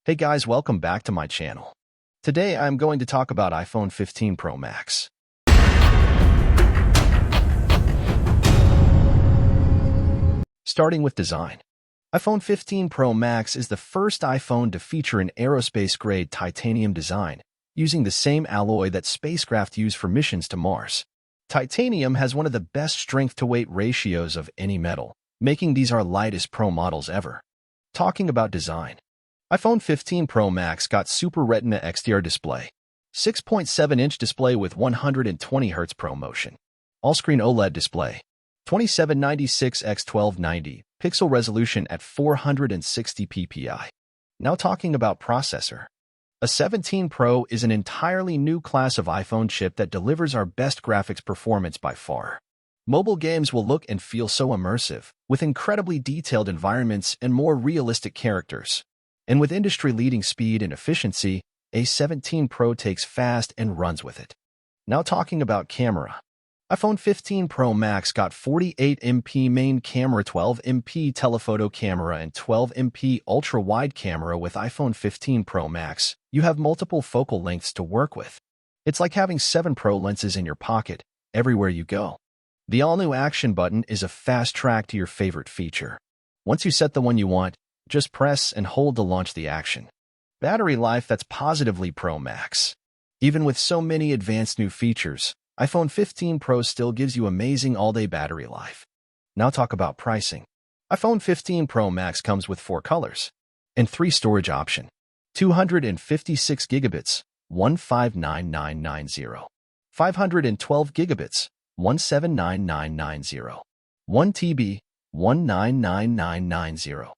Hey guys, welcome back to my channel. Today I'm going to talk about iPhone 15 Pro Max. Starting with design. iPhone 15 Pro Max is the first iPhone to feature an aerospace-grade titanium design, using the same alloy that spacecraft use for missions to Mars. Titanium has one of the best strength-to-weight ratios of any metal, making these our lightest Pro models ever. Talking about design. iPhone 15 Pro Max got Super Retina XDR display, 6.7-inch display with 120Hz ProMotion, all-screen OLED display, 2796 x 1290 pixel resolution at 460 ppi. Now talking about processor. A17 Pro is an entirely new class of iPhone chip that delivers our best graphics performance by far. Mobile games will look and feel so immersive, with incredibly detailed environments and more realistic characters. And with industry-leading speed and efficiency, A17 Pro takes fast and runs with it. Now talking about camera. iPhone 15 Pro Max got 48MP main camera, 12MP telephoto camera, and 12MP ultra-wide camera. With iPhone 15 Pro Max, you have multiple focal lengths to work with. It's like having 7 Pro lenses in your pocket, everywhere you go. The all-new action button is a fast track to your favorite feature. Once you set the one you want, just press and hold to launch the action. Battery life, that's positively Pro Max. Even with so many advanced new features, iPhone 15 Pro still gives you amazing all-day battery life. Now talk about pricing. iPhone 15 Pro Max comes with 4 colors and 3 storage options: 256 gigabits, 159990; 512 gigabits, 179990; 1 TB, 199990;